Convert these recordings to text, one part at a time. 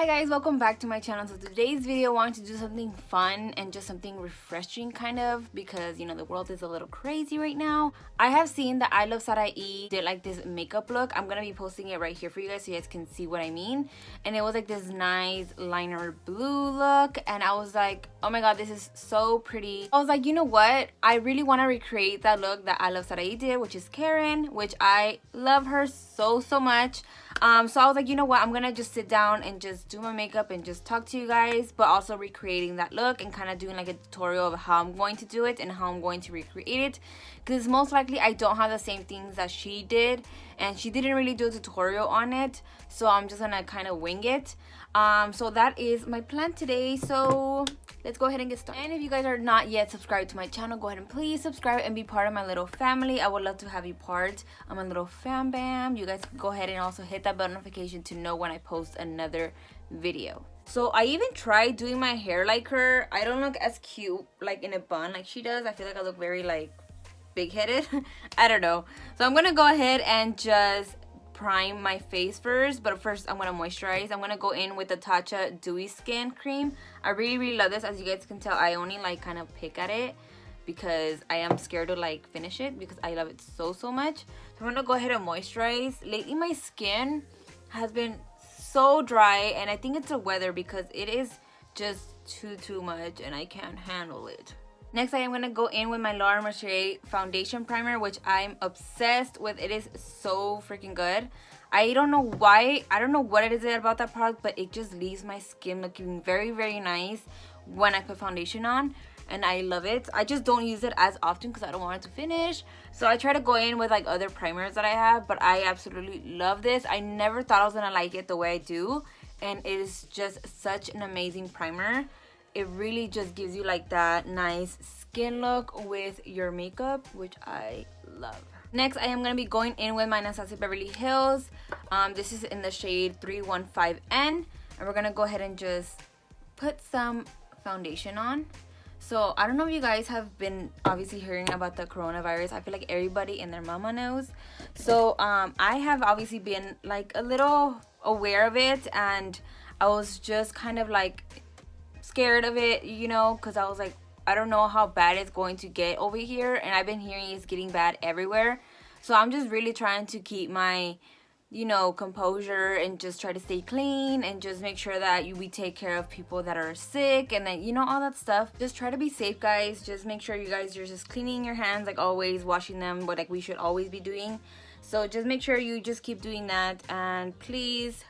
Hi guys, welcome back to my channel. So today's video I wanted to do something fun and just something refreshing kind of, because you know the world is a little crazy right now. I have seen that I Love Sarai did like this makeup look. I'm gonna be posting it right here for you guys so you guys can see what I mean. And it was like this nice liner blue look, and I was like, oh my god, this is so pretty. I was like, you know what, I really want to recreate that look that I Love Sarai did, which is Karen, which I love her so much. So I was like, you know what, I'm gonna just sit down and just do my makeup and just talk to you guys, but also recreating that look and kind of doing like a tutorial of how I'm going to do it and how I'm going to recreate it, because most likely I don't have the same things that she did, and she didn't really do a tutorial on it, so I'm just gonna kind of wing it. So that is my plan today, so let's go ahead and get started. And if you guys are not yet subscribed to my channel, go ahead and please subscribe and be part of my little family. I would love to have you part of my little fam bam. You guys go ahead and also hit that bell notification to know when I post another video. So I even tried doing my hair like her. I don't look as cute like in a bun like she does. I feel like I look very like big-headed. I don't know. So I'm gonna go ahead and just prime my face first, but first I'm gonna moisturize. I'm gonna go in with the Tatcha Dewy Skin Cream. I really love this. As you guys can tell, I only like kind of pick at it because I am scared to like finish it because I love it so much. So I'm gonna go ahead and moisturize. Lately my skin has been so dry, and I think it's the weather because it is just too much and I can't handle it. Next, I am going to go in with my Laura Mercier foundation primer, which I'm obsessed with. It is so freaking good. I don't know why. I don't know what it is about that product, but it just leaves my skin looking very nice when I put foundation on, and I love it. I just don't use it as often because I don't want it to finish. So I try to go in with like other primers that I have, but I absolutely love this. I never thought I was going to like it the way I do, and it is just such an amazing primer. It really just gives you like that nice skin look with your makeup, which I love. Next, I am going to be going in with my Anastasia Beverly Hills. This is in the shade 315N, and we're going to go ahead and just put some foundation on. So I don't know if you guys have been obviously hearing about the coronavirus. I feel like everybody and their mama knows. So I have obviously been like a little aware of it, and I was just kind of like scared of it, you know, because I was like, I don't know how bad it's going to get over here, and I've been hearing it's getting bad everywhere. So I'm just really trying to keep my, you know, composure and just try to stay clean and just make sure that we take care of people that are sick, and then, you know, all that stuff. Just try to be safe, guys. Just make sure you guys are just cleaning your hands like always, washing them, what like we should always be doing. So just make sure you just keep doing that, and please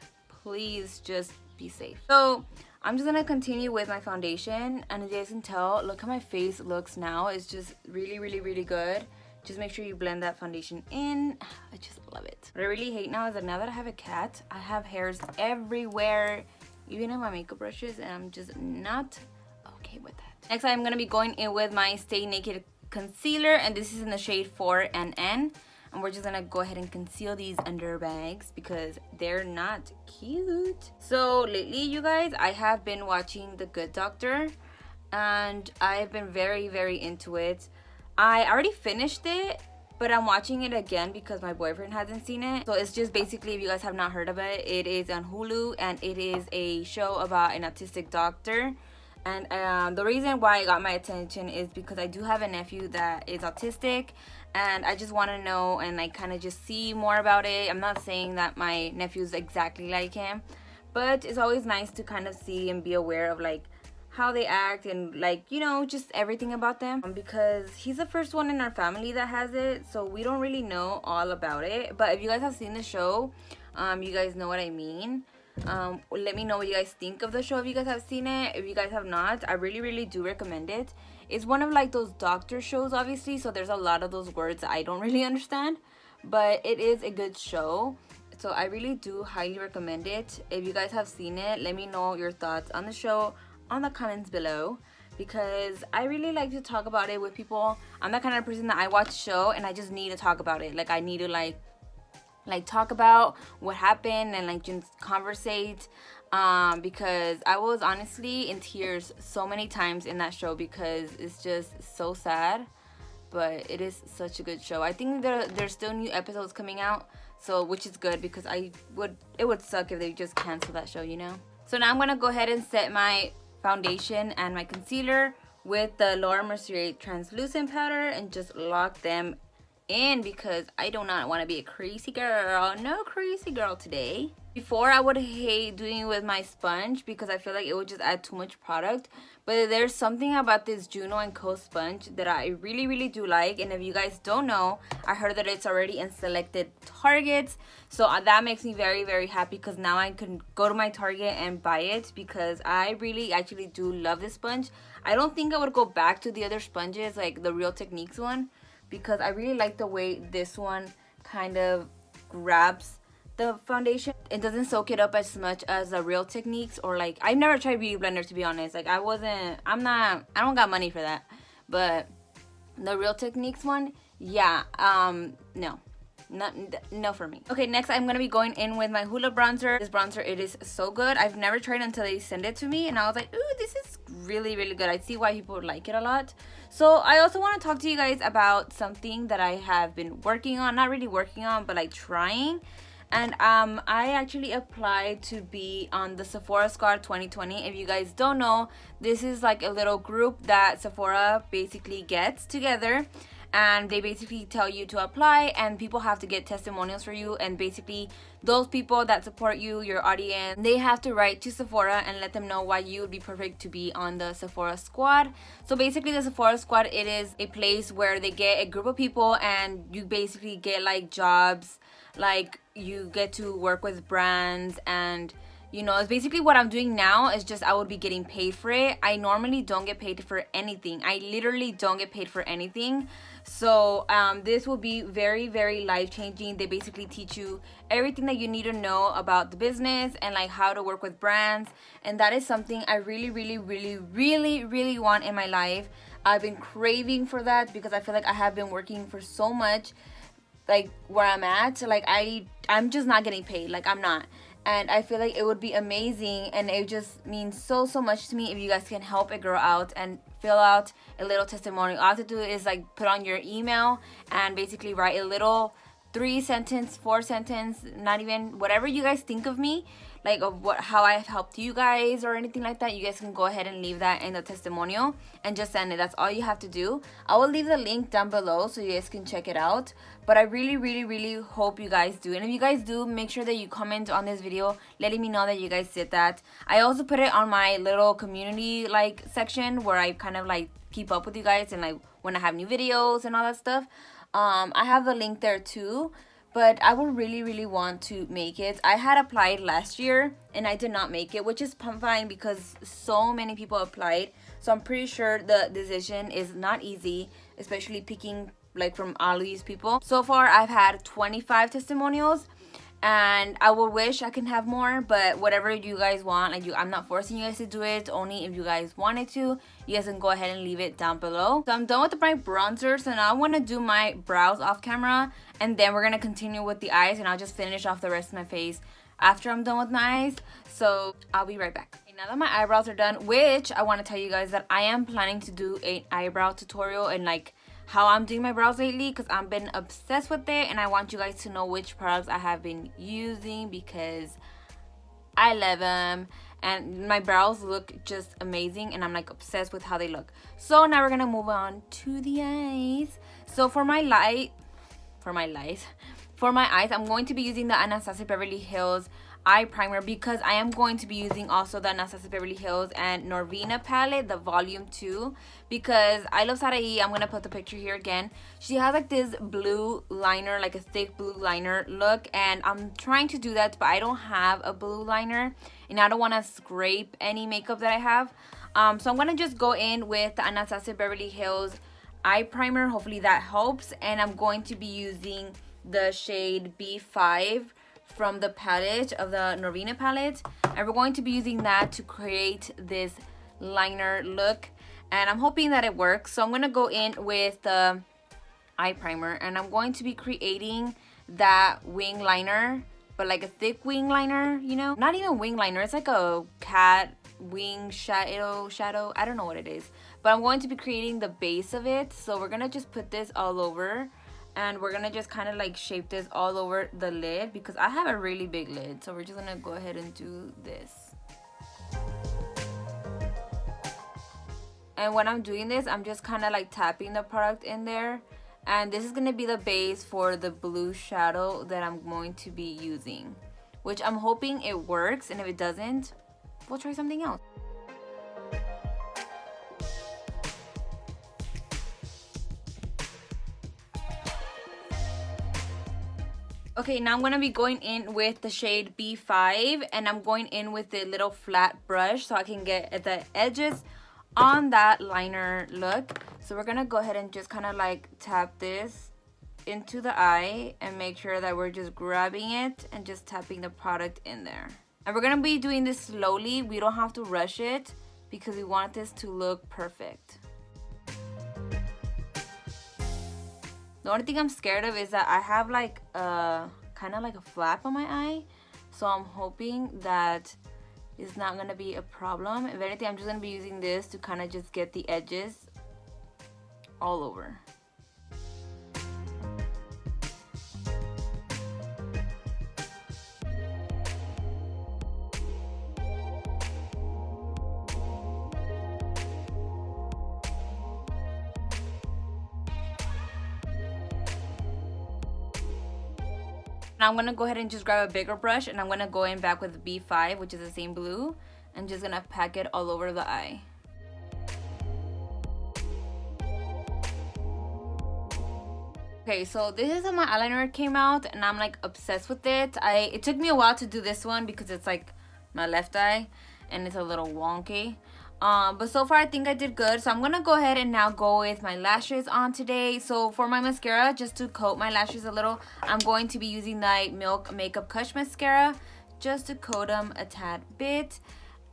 just be safe. So I'm just gonna continue with my foundation, and as you guys can tell, look how my face looks now. It's just really good. Just make sure you blend that foundation in. I just love it. What I really hate now is that now that I have a cat, I have hairs everywhere, even in my makeup brushes, and I'm just not okay with that. Next, I'm gonna be going in with my Stay Naked concealer, and this is in the shade 4NN. And we're just gonna go ahead and conceal these under bags because they're not cute. So lately, you guys, I have been watching The Good Doctor, and I've been very into it. I already finished it, but I'm watching it again because my boyfriend hasn't seen it. So it's just basically, if you guys have not heard of it, it is on Hulu, and it is a show about an autistic doctor. And the reason why it got my attention is because I do have a nephew that is autistic, and I just want to know and like kind of just see more about it. I'm not saying that my nephew's exactly like him, but it's always nice to kind of see and be aware of like how they act and like, you know, just everything about them, because he's the first one in our family that has it, so we don't really know all about it. But if you guys have seen the show, you guys know what I mean. Let me know what you guys think of the show if you guys have seen it. If you guys have not, I really do recommend it. It's one of like those doctor shows, obviously, so there's a lot of those words that I don't really understand, but it is a good show, so I really do highly recommend it. If you guys have seen it, let me know your thoughts on the show on the comments below, because I really like to talk about it with people. I'm that kind of person that I watch show and I just need to talk about it. Like I need to like talk about what happened and like just conversate, because I was honestly in tears so many times in that show because it's just so sad, but it is such a good show. I think there's still new episodes coming out, so which is good because it would suck if they just cancel that show, you know. So now I'm gonna go ahead and set my foundation and my concealer with the Laura Mercier translucent powder and just lock them in because I do not want to be a crazy girl. No crazy girl today. Before, I would hate doing it with my sponge because I feel like it would just add too much product. But there's something about this Juno & Co sponge that I really, really do like. And if you guys don't know, I heard that it's already in selected Targets. So that makes me very, very happy because now I can go to my Target and buy it because I really actually do love this sponge. I don't think I would go back to the other sponges like the Real Techniques one because I really like the way this one kind of grabs the foundation. It doesn't soak it up as much as the Real Techniques, or like I've never tried Beauty Blender, to be honest. Like I don't got money for that. But the Real Techniques one, yeah, no for me. Okay, next I'm gonna be going in with my Hoola bronzer. This bronzer, it is so good. I've never tried it until they sent it to me and I was like, ooh, this is really, really good. I see why people would like it a lot. So I also want to talk to you guys about something that I have been working on, not really working on, but like trying. And I actually applied to be on the Sephora Squad 2020. If you guys don't know, this is like a little group that Sephora basically gets together, and they basically tell you to apply, and people have to get testimonials for you. And basically those people that support you, your audience, they have to write to Sephora and let them know why you would be perfect to be on the Sephora Squad. So basically the Sephora Squad, it is a place where they get a group of people and you basically get like jobs, like you get to work with brands, and you know, it's basically what I'm doing now. Is just I would be getting paid for it. I normally don't get paid for anything. I literally don't get paid for anything. So this will be very, very life-changing. They basically teach you everything that you need to know about the business and like how to work with brands, and that is something I really, really, really, really, really want in my life. I've been craving for that because I feel like I have been working for so much, like where I'm at, like I'm just not getting paid. Like I'm not. And I feel like it would be amazing, and it just means so much to me if you guys can help a girl out and fill out a little testimonial. All you have to do is like put on your email and basically write a little 3-sentence, 4-sentence, not even, whatever you guys think of me, like of how I have helped you guys or anything like that. You guys can go ahead and leave that in the testimonial and just send it. That's all you have to do. I will leave the link down below so you guys can check it out. But I really, really, really hope you guys do. And if you guys do, make sure that you comment on this video letting me know that you guys did that. I also put it on my little community like section where I kind of like keep up with you guys and like when I have new videos and all that stuff. I have the link there too, but I would really, really want to make it. I had applied last year and I did not make it, which is fine because so many people applied. So I'm pretty sure the decision is not easy, especially picking like from all these people. So far I've had 25 testimonials, and I would wish I can have more, but whatever you guys want, like I'm not forcing you guys to do it. Only if you guys wanted to, you guys can go ahead and leave it down below. So I'm done with my bronzer, so now I want to do my brows off camera, and then we're gonna continue with the eyes, and I'll just finish off the rest of my face after I'm done with my eyes. So I'll be right back. Okay, now that my eyebrows are done, which I want to tell you guys that I am planning to do an eyebrow tutorial and like how I'm doing my brows lately, because I've been obsessed with it, and I want you guys to know which products I have been using because I love them and my brows look just amazing, and I'm like obsessed with how they look. So now we're gonna move on to the eyes. So for my eyes, I'm going to be using the Anastasia Beverly Hills eye primer because I am going to be using also the Anastasia Beverly Hills and Norvina palette, the volume 2, because I love Sarai. I'm gonna put the picture here again. She has like this blue liner, like a thick blue liner look, and I'm trying to do that, but I don't have a blue liner and I don't want to scrape any makeup that I have. So I'm gonna just go in with the Anastasia Beverly Hills eye primer. Hopefully that helps. And I'm going to be using the shade B5 from the palette of the Norvina palette, and we're going to be using that to create this liner look, and I'm hoping that it works. So I'm going to go in with the eye primer, and I'm going to be creating that wing liner, but like a thick wing liner, you know, not even wing liner, it's like a cat wing shadow, I don't know what it is, but I'm going to be creating the base of it. So we're gonna just put this all over, and we're gonna just kind of like shape this all over the lid because I have a really big lid. So we're just gonna go ahead and do this. And when I'm doing this, I'm just kind of like tapping the product in there. And this is going to be the base for the blue shadow that I'm going to be using, which I'm hoping it works. And if it doesn't, we'll try something else. Okay, now I'm going to be going in with the shade B5, and I'm going in with the little flat brush so I can get at the edges on that liner look. So we're going to go ahead and just kind of like tap this into the eye and make sure that we're just grabbing it and just tapping the product in there. And we're going to be doing this slowly. We don't have to rush it because we want this to look perfect. The only thing I'm scared of is that I have like a kind of like a flap on my eye. So I'm hoping that it's not going to be a problem. If anything, I'm just going to be using this to kind of just get the edges all over. Now I'm going to go ahead and just grab a bigger brush, and I'm going to go in back with B5, which is the same blue, and just going to pack it all over the eye. Okay, so this is how my eyeliner came out, and I'm like obsessed with it. It took me a while to do this one because it's like my left eye and it's a little wonky. But so far I think I did good. So I'm gonna go ahead and now go with my lashes on today. So for my mascara, just to coat my lashes a little, I'm going to be using the Milk Makeup Kush mascara just to coat them a tad bit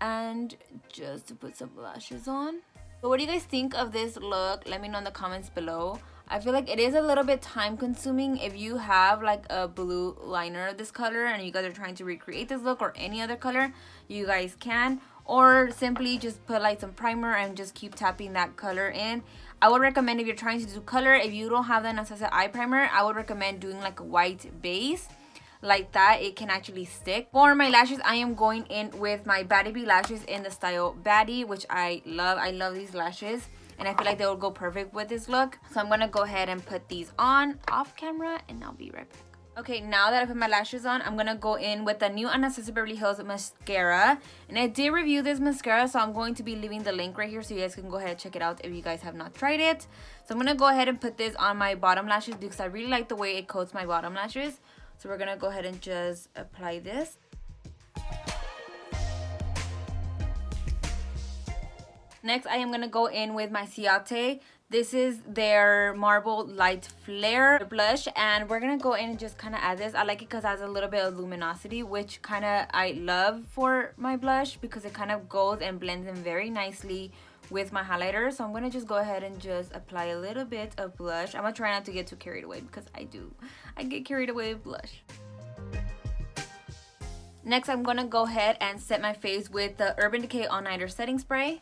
and just to put some lashes on. So what do you guys think of this look? Let me know in the comments below. I feel like it is a little bit time consuming. If you have like a blue liner of this color and you guys are trying to recreate this look or any other color, you guys can. Or simply just put like some primer and just keep tapping that color in. I would recommend, if you're trying to do color, if you don't have the Anastasia eye primer, I would recommend doing like a white base. Like that, it can actually stick. For my lashes, I am going in with my Baddie B lashes in the style Baddie, which I love. I love these lashes, and I feel like they will go perfect with this look. So I'm gonna go ahead and put these on off camera, and I'll be right back. Okay, now that I put my lashes on, I'm gonna go in with the new Anastasia Beverly Hills mascara. And I did review this mascara, so I'm going to be leaving the link right here so you guys can go ahead and check it out if you guys have not tried it. So I'm gonna go ahead and put this on my bottom lashes because I really like the way it coats my bottom lashes. So we're gonna go ahead and just apply this. Next, I am gonna go in with my Ciate. This is their Marble Light Flare blush, and we're gonna go in and just kind of add this. I like it because it has a little bit of luminosity, which kind of I love for my blush because it kind of goes and blends in very nicely with my highlighter. So I'm gonna just go ahead and just apply a little bit of blush. I'm gonna try not to get too carried away because I get carried away with blush. Next, I'm gonna go ahead and set my face with the Urban Decay All Nighter Setting Spray.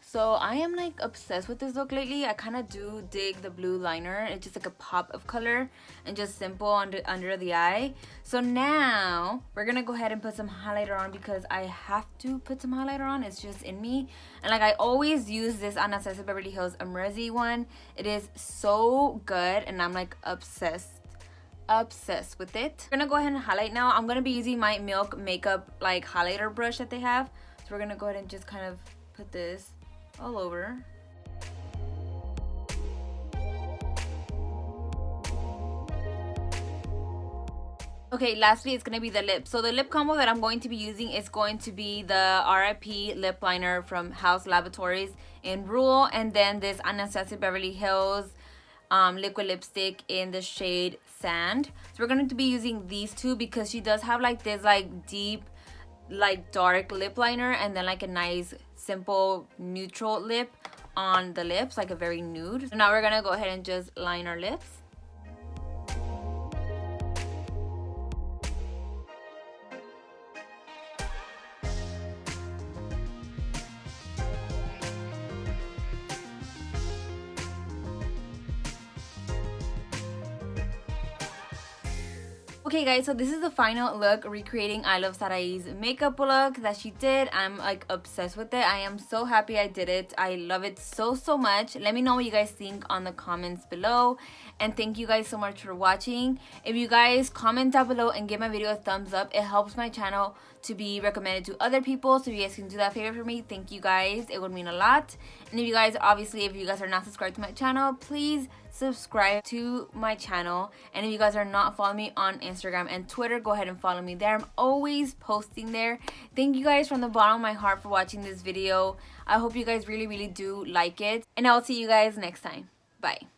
So I am like obsessed with this look lately. I kind of do dig the blue liner. It's just like a pop of color and just simple under the eye. So now we're gonna go ahead and put some highlighter on because I have to put some highlighter on. It's just in me. And like I always use this Anastasia Beverly Hills Amrezy one. It is so good and I'm like obsessed with it. We're gonna go ahead and highlight now. I'm gonna be using my Milk Makeup like highlighter brush that they have. So we're gonna go ahead and just kind of put this all over. Okay, lastly, it's gonna be the lips. So the lip combo that I'm going to be using is going to be the RIP lip liner from House Laboratories in Rule, and then this Anastasia Beverly Hills liquid lipstick in the shade Sand. So we're going to be using these two because she does have like this like deep like dark lip liner and then like a nice simple neutral lip on the lips, like a very nude. So now we're gonna go ahead and just line our lips. Okay guys, so this is the final look recreating I Love Sarai's makeup look that she did. I'm like obsessed with it. I am so happy I did it. I love it so much. Let me know what you guys think on the comments below, and thank you guys so much for watching. If you guys comment down below and give my video a thumbs up, it helps my channel to be recommended to other people. So if you guys can do that favor for me, thank you guys. It would mean a lot. And if you guys are not subscribed to my channel, please subscribe to my channel. And if you guys are not following me on Instagram and Twitter, go ahead and follow me there. I'm always posting there. Thank you guys from the bottom of my heart for watching this video. I hope you guys really do like it, and I'll see you guys next time. Bye.